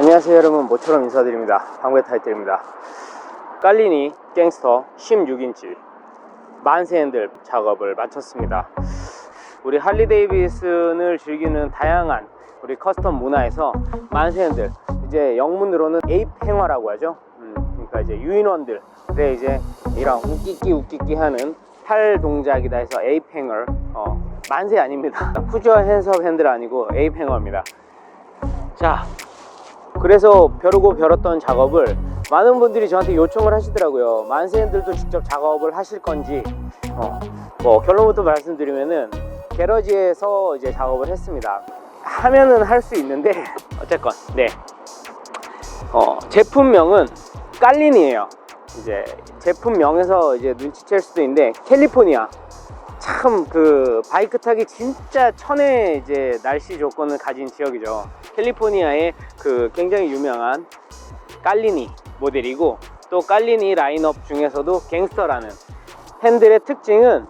안녕하세요 여러분, 모처럼 인사드립니다. 방배 타이틀입니다. 깔리니 갱스터 16인치 만세 핸들 작업을 마쳤습니다. 우리 할리 데이비슨을 즐기는 다양한 우리 커스텀 문화에서 만세 핸들, 이제 영문으로는 에이프 행어라고 하죠. 그러니까 이제 유인원들의 이제 이런 웃기기 하는 팔 동작이다 해서 에이프 행어, 만세 아닙니다. 푸저 핸섭 핸들 아니고 에이프 행어입니다. 자, 그래서 벼르고 벼렀던 작업을 많은 분들이 저한테 요청을 하시더라고요. 만세 핸들도 직접 작업을 하실 건지. 뭐 결론부터 말씀드리면은 게러지에서 이제 작업을 했습니다. 하면은 할 수 있는데 어쨌건 네. 제품명은 깔린이에요. 이제 제품명에서 이제 눈치챌 수도 있는데 캘리포니아, 참 그 바이크 타기 진짜 천의 이제 날씨 조건을 가진 지역이죠. 캘리포니아의 그 굉장히 유명한 깔리니 모델이고, 또 깔리니 라인업 중에서도 갱스터라는 핸들의 특징은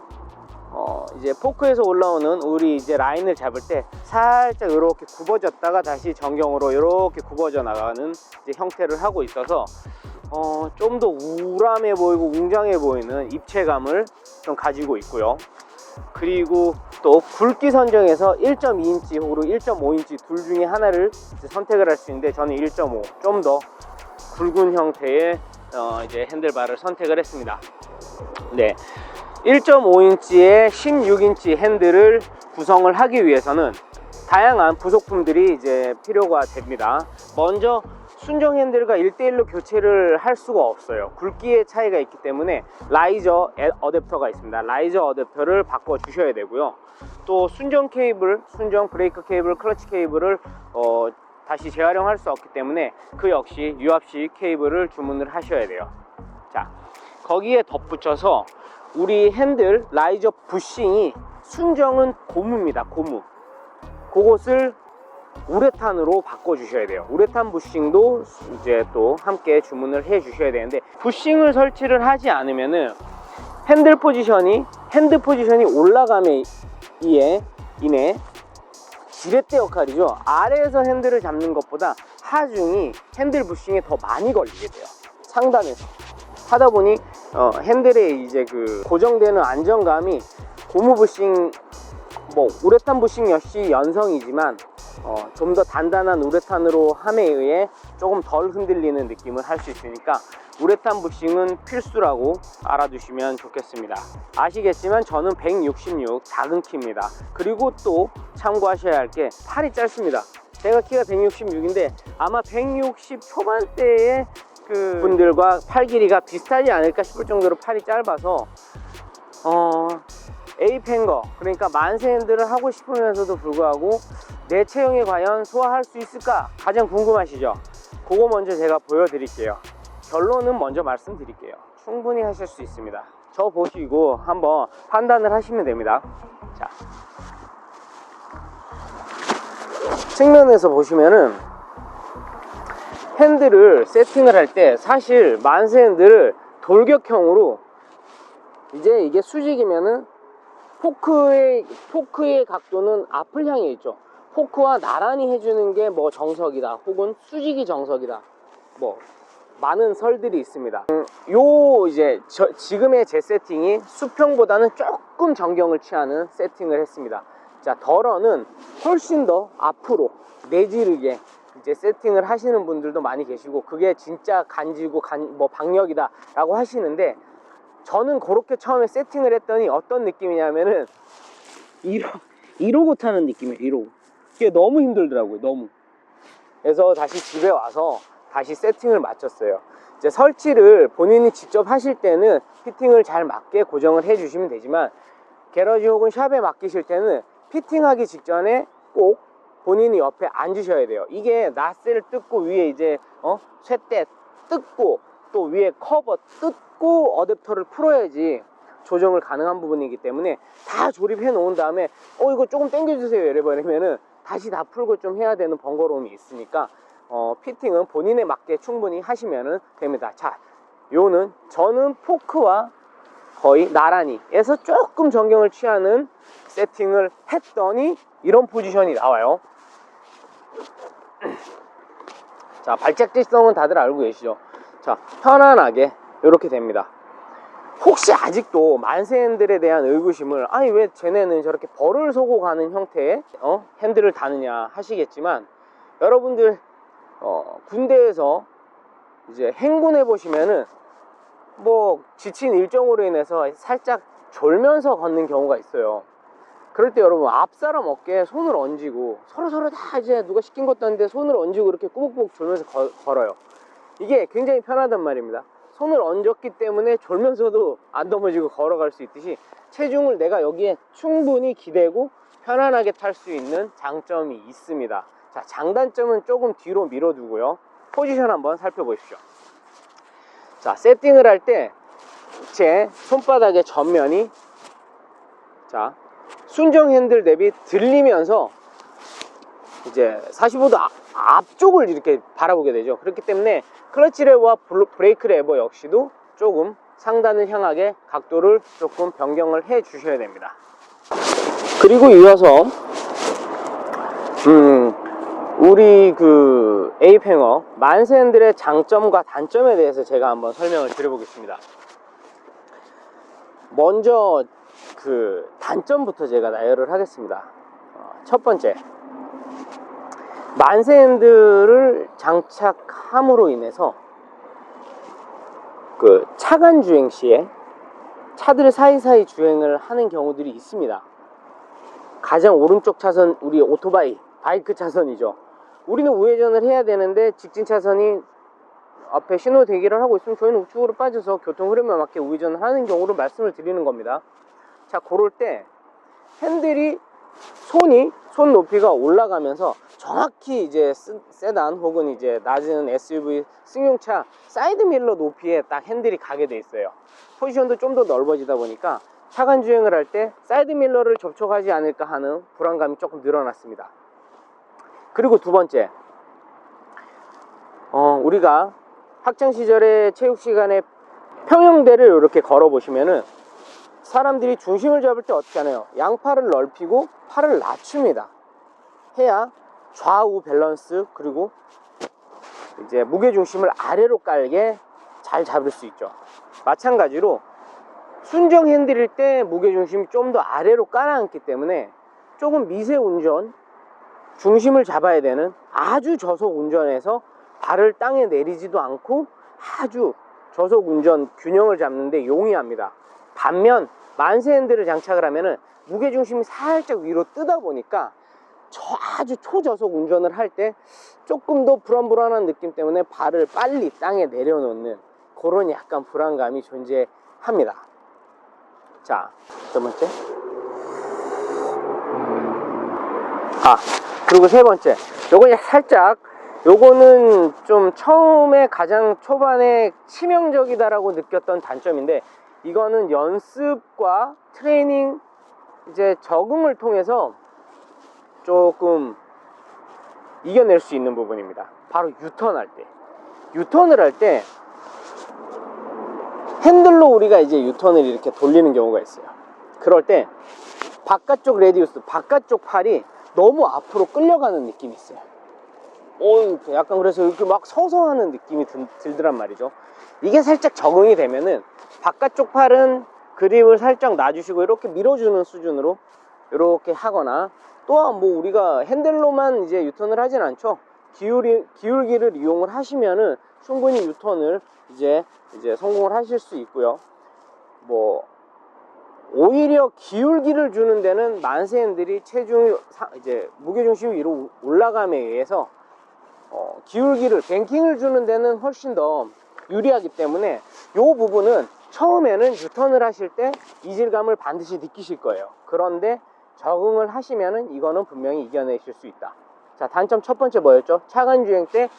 이제 포크에서 올라오는 우리 이제 라인을 잡을 때 살짝 이렇게 굽어졌다가 다시 정경으로 이렇게 굽어져 나가는 이제 형태를 하고 있어서 좀 더 우람해 보이고 웅장해 보이는 입체감을 좀 가지고 있고요. 그리고 또 굵기 선정에서 1.2인치 혹은 1.5인치 둘 중에 하나를 선택을 할 수 있는데, 저는 1.5 좀 더 굵은 형태의 이제 핸들바를 선택을 했습니다. 네, 1.5인치의 16인치 핸들을 구성을 하기 위해서는 다양한 부속품들이 이제 필요가 됩니다. 먼저 순정 핸들과 1대1로 교체를 할 수가 없어요. 굵기의 차이가 있기 때문에 라이저 어댑터가 있습니다. 라이저 어댑터를 바꿔 주셔야 되고요. 또 순정 케이블, 순정 브레이크 케이블, 클러치 케이블을 다시 재활용할 수 없기 때문에 그 역시 유압식 케이블을 주문을 하셔야 돼요. 자, 거기에 덧붙여서 우리 핸들 라이저 부싱이 순정은 고무입니다. 고무. 그것을 우레탄으로 바꿔 주셔야 돼요. 우레탄 부싱도 이제 또 함께 주문을 해 주셔야 되는데, 부싱을 설치를 하지 않으면은 핸드 포지션이 올라감에 인해 지렛대 역할이죠. 아래에서 핸들을 잡는 것보다 하중이 핸들 부싱에 더 많이 걸리게 돼요. 상단에서 하다 보니 핸들에 이제 그 고정되는 안정감이 고무 부싱, 뭐 우레탄 부싱 역시 연성이지만 좀 더 단단한 우레탄으로 함에 의해 조금 덜 흔들리는 느낌을 할 수 있으니까 우레탄 부싱은 필수라고 알아두시면 좋겠습니다. 아시겠지만 저는 166 작은 키입니다. 그리고 또 참고하셔야 할 게 팔이 짧습니다. 제가 키가 166인데 아마 160 초반대의 그 분들과 팔 길이가 비슷하지 않을까 싶을 정도로 팔이 짧아서 에이프 행거, 그러니까 만세 핸들을 하고 싶으면서도 불구하고 내 체형에 과연 소화할 수 있을까 가장 궁금하시죠? 그거 먼저 제가 보여드릴게요. 결론은 먼저 말씀드릴게요. 충분히 하실 수 있습니다. 저 보시고 한번 판단을 하시면 됩니다. 자, 측면에서 보시면은 핸들을 세팅을 할 때 사실 만세 핸들을 돌격형으로, 이제 이게 수직이면은 포크의 각도는 앞을 향해 있죠. 포크와 나란히 해주는 게 뭐 정석이다, 혹은 수직이 정석이다, 뭐 많은 설들이 있습니다. 이제 지금의 제 세팅이 수평보다는 조금 정경을 취하는 세팅을 했습니다. 자, 덜어는 훨씬 더 앞으로 내지르게 이제 세팅을 하시는 분들도 많이 계시고, 그게 진짜 간지고 뭐 박력이다 라고 하시는데, 저는 그렇게 처음에 세팅을 했더니 어떤 느낌이냐면은 이러고 타는 느낌이에요. 이러고. 그게 너무 힘들더라고요. 너무. 그래서 다시 집에 와서 다시 세팅을 마쳤어요. 이제 설치를 본인이 직접 하실 때는 피팅을 잘 맞게 고정을 해 주시면 되지만, 게러지 혹은 샵에 맡기실 때는 피팅하기 직전에 꼭 본인이 옆에 앉으셔야 돼요. 이게 나스를 뜯고 위에 이제 쇠대 뜯고 또 위에 커버 뜯고 어댑터를 풀어야지 조정을 가능한 부분이기 때문에, 다 조립해 놓은 다음에 이거 조금 당겨주세요 이래버리면은 다시 다 풀고 좀 해야 되는 번거로움이 있으니까 피팅은 본인에 맞게 충분히 하시면 됩니다. 자, 저는 포크와 거의 나란히 해서 조금 정경을 취하는 세팅을 했더니 이런 포지션이 나와요. 자, 발작지성은 다들 알고 계시죠? 자, 편안하게 이렇게 됩니다. 혹시 아직도 만세 핸들에 대한 의구심을, 아니 왜 쟤네는 저렇게 벌을 쏘고 가는 형태의 핸들을 다느냐 하시겠지만, 여러분들 군대에서 이제 행군해 보시면은 뭐 지친 일정으로 인해서 살짝 졸면서 걷는 경우가 있어요. 그럴 때 여러분, 앞사람 어깨에 손을 얹고 서로 다 이제 누가 시킨 것도 아닌데 손을 얹고 이렇게 꾸벅꾸벅 졸면서 걸어요. 이게 굉장히 편하단 말입니다. 손을 얹었기 때문에 졸면서도 안 넘어지고 걸어갈 수 있듯이, 체중을 내가 여기에 충분히 기대고 편안하게 탈 수 있는 장점이 있습니다. 자, 장단점은 조금 뒤로 밀어두고요. 포지션 한번 살펴보십시오. 자, 세팅을 할 때 제 손바닥의 전면이, 자, 순정 핸들 대비 들리면서 이제 45도 앞쪽을 이렇게 바라보게 되죠. 그렇기 때문에 클러치 레버와 브레이크 레버 역시도 조금 상단을 향하게 각도를 조금 변경을 해 주셔야 됩니다. 그리고 이어서 우리 그 에이팽어 만세 핸들의 장점과 단점에 대해서 제가 한번 설명을 드려보겠습니다. 먼저 그 단점부터 제가 나열을 하겠습니다. 첫 번째, 만세 핸들을 장착함으로 인해서 그 차간 주행 시에 차들 사이사이 주행을 하는 경우들이 있습니다. 가장 오른쪽 차선, 우리 오토바이, 바이크 차선이죠. 우리는 우회전을 해야 되는데 직진 차선이 앞에 신호 대기를 하고 있으면 저희는 우측으로 빠져서 교통 흐름에 맞게 우회전을 하는 경우를 말씀을 드리는 겁니다. 자, 그럴 때 핸들이 손 높이가 올라가면서 정확히 이제 세단 혹은 이제 낮은 SUV 승용차 사이드 밀러 높이에 딱 핸들이 가게 돼 있어요. 포지션도 좀 더 넓어지다 보니까 차간 주행을 할 때 사이드 밀러를 접촉하지 않을까 하는 불안감이 조금 늘어났습니다. 그리고 두 번째, 우리가 학창 시절에 체육 시간에 평형대를 이렇게 걸어 보시면은 사람들이 중심을 잡을 때 어떻게 하나요? 양팔을 넓히고 팔을 낮춥니다. 해야 좌우 밸런스, 그리고 이제 무게 중심을 아래로 깔게 잘 잡을 수 있죠. 마찬가지로 순정 핸들일 때 무게 중심이 좀 더 아래로 깔아앉기 때문에 조금 미세 운전, 중심을 잡아야 되는 아주 저속 운전에서 발을 땅에 내리지도 않고 아주 저속 운전 균형을 잡는데 용이합니다. 반면 만세 핸들을 장착을 하면은 무게중심이 살짝 위로 뜨다 보니까 아주 초저속 운전을 할 때 조금 더 불안불안한 느낌 때문에 발을 빨리 땅에 내려놓는 그런 약간 불안감이 존재합니다. 자, 두 번째. 그리고 세 번째, 요거는 좀 처음에 가장 초반에 치명적이다라고 느꼈던 단점인데, 이거는 연습과 트레이닝 이제 적응을 통해서 조금 이겨낼 수 있는 부분입니다. 바로 유턴을 할 때 핸들로 우리가 이제 유턴을 이렇게 돌리는 경우가 있어요. 그럴 때 바깥쪽 레디우스, 바깥쪽 팔이 너무 앞으로 끌려가는 느낌이 있어요. 약간 그래서 이렇게 막 서서 하는 느낌이 들더란 말이죠. 이게 살짝 적응이 되면은 바깥쪽 팔은 그립을 살짝 놔주시고 이렇게 밀어주는 수준으로 이렇게 하거나, 또한 뭐 우리가 핸들로만 이제 유턴을 하진 않죠. 기울기를 이용을 하시면은 충분히 유턴을 이제 성공을 하실 수 있고요. 뭐 오히려 기울기를 주는 데는 만세 핸들이 이제 무게중심이 위로 올라감에 의해서 뱅킹을 주는 데는 훨씬 더 유리하기 때문에 이 부분은 처음에는 유턴을 하실 때 이질감을 반드시 느끼실 거예요. 그런데 적응을 하시면은 이거는 분명히 이겨내실 수 있다. 자, 단점 첫 번째 뭐였죠? 차간 주행 때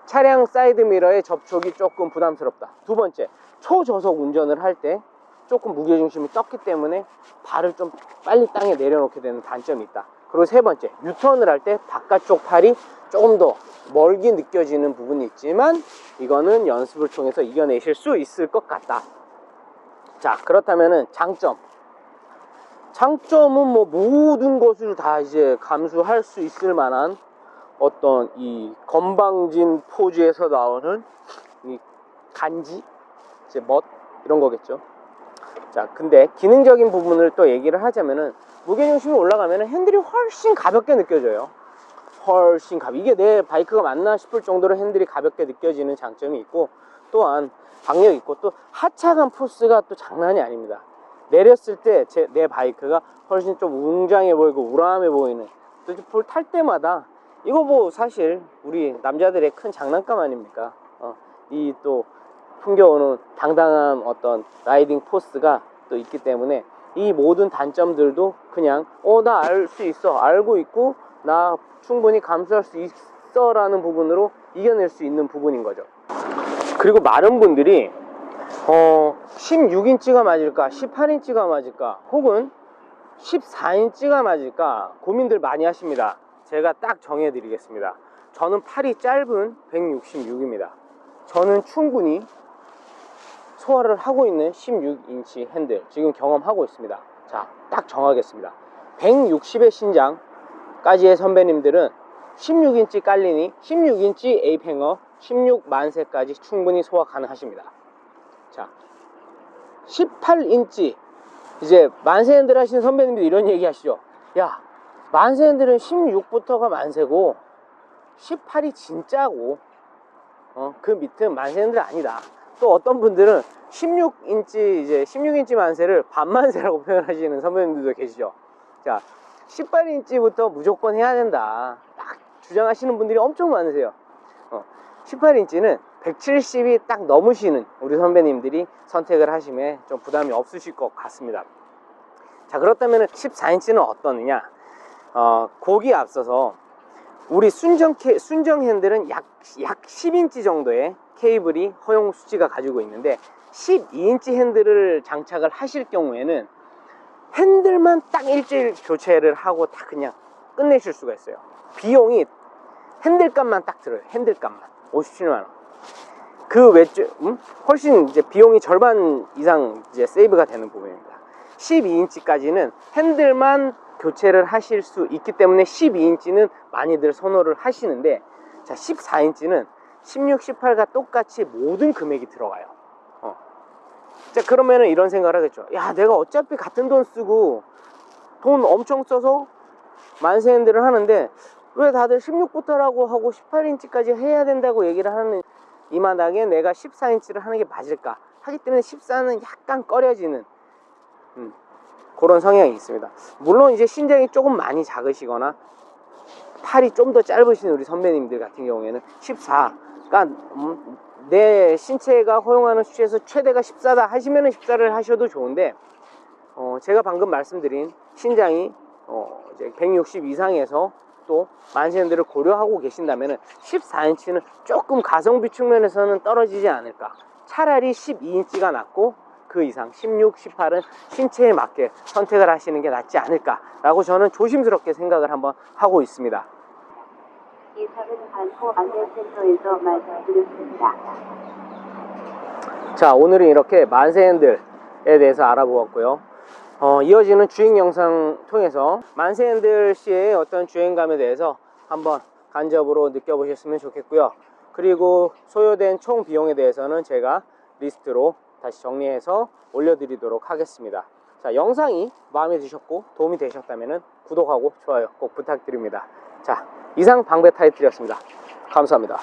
차량 사이드 미러의 접촉이 조금 부담스럽다. 두 번째, 초저속 운전을 할 때 조금 무게중심이 떴기 때문에 발을 좀 빨리 땅에 내려놓게 되는 단점이 있다. 그리고 세 번째, 유턴을 할 때 바깥쪽 팔이 조금 더 멀게 느껴지는 부분이 있지만 이거는 연습을 통해서 이겨내실 수 있을 것 같다. 자, 그렇다면은 장점은 뭐 모든 것을 다 이제 감수할 수 있을 만한 어떤 이 건방진 포즈에서 나오는 이 간지, 이제 멋 이런 거겠죠. 자, 근데 기능적인 부분을 또 얘기를 하자면은 무게중심이 올라가면은 핸들이 훨씬 가볍게 느껴져요. 훨씬 이게 내 바이크가 맞나 싶을 정도로 핸들이 가볍게 느껴지는 장점이 있고, 또한 박력 있고, 또 하차감 포스가 또 장난이 아닙니다. 내렸을 때 내 바이크가 훨씬 좀 웅장해 보이고 우람해 보이는, 또 볼 탈 때마다 이거 뭐 사실 우리 남자들의 큰 장난감 아닙니까? 이 또 풍겨오는 당당한 어떤 라이딩 포스가 또 있기 때문에 이 모든 단점들도 그냥 나 알 수 있어, 알고 있고 나 충분히 감수할 수 있어 라는 부분으로 이겨낼 수 있는 부분인 거죠. 그리고 많은 분들이 16인치가 맞을까 18인치가 맞을까 혹은 14인치가 맞을까 고민들 많이 하십니다. 제가 딱 정해 드리겠습니다. 저는 팔이 짧은 166입니다 저는 충분히 소화를 하고 있는 16인치 핸들 지금 경험하고 있습니다. 자, 딱 정하겠습니다. 160의 신장까지의 선배님들은 16인치 깔리니 16인치 에이팽어 16만세까지 충분히 소화 가능하십니다. 자, 18인치 이제 만세 핸들 하시는 선배님들 이런 얘기 하시죠. 야, 만세 핸들은 16부터가 만세고 18이 진짜고 그 밑은 만세 핸들 아니다. 또 어떤 분들은 16인치 이제 16인치 만세를 반만세라고 표현하시는 선배님들도 계시죠. 자, 18인치부터 무조건 해야 된다 딱 주장하시는 분들이 엄청 많으세요. 18인치는 170이 딱 넘으시는 우리 선배님들이 선택을 하시면 좀 부담이 없으실 것 같습니다. 자, 그렇다면 14인치는 어떠느냐? 거기에 앞서서 우리 순정 핸들은 약 10인치 정도의 케이블이 허용 수치가 가지고 있는데 12인치 핸들을 장착을 하실 경우에는 핸들만 딱 일주일 교체를 하고 다 그냥 끝내실 수가 있어요. 비용이 핸들값만 딱 들어요. 핸들값만 57만원. 그 외주 훨씬 이제 비용이 절반 이상 이제 세이브가 되는 부분입니다. 12인치까지는 핸들만 교체를 하실 수 있기 때문에 12인치는 많이들 선호를 하시는데, 자, 14인치는 16, 18과 똑같이 모든 금액이 들어가요. 자, 그러면은 이런 생각을 하겠죠. 야, 내가 어차피 같은 돈 쓰고 돈 엄청 써서 만세 핸들을 하는데 왜 다들 16부터라고 하고 18인치까지 해야 된다고 얘기를 하는 이 마당에 내가 14인치를 하는 게 맞을까 하기 때문에 14는 약간 꺼려지는 그런 성향이 있습니다. 물론 이제 신장이 조금 많이 작으시거나 팔이 좀 더 짧으신 우리 선배님들 같은 경우에는 14가 내 신체가 허용하는 수치에서 최대가 14다 하시면은 14를 하셔도 좋은데, 제가 방금 말씀드린 신장이 이제 160 이상에서 또 만세핸들을 고려하고 계신다면 14인치는 조금 가성비 측면에서는 떨어지지 않을까. 차라리 12인치가 낫고 그 이상 16, 18은 신체에 맞게 선택을 하시는 게 낫지 않을까 라고 저는 조심스럽게 생각을 한번 하고 있습니다. 이상은 반포 안전센터에서 말씀드렸습니다. 자, 오늘은 이렇게 만세 핸들에 대해서 알아보았고요. 이어지는 주행 영상 통해서 만세 핸들 씨의 어떤 주행감에 대해서 한번 간접으로 느껴보셨으면 좋겠고요. 그리고 소요된 총 비용에 대해서는 제가 리스트로 다시 정리해서 올려드리도록 하겠습니다. 자, 영상이 마음에 드셨고 도움이 되셨다면 구독하고 좋아요 꼭 부탁드립니다. 자, 이상 방배 타이틀이었습니다. 감사합니다.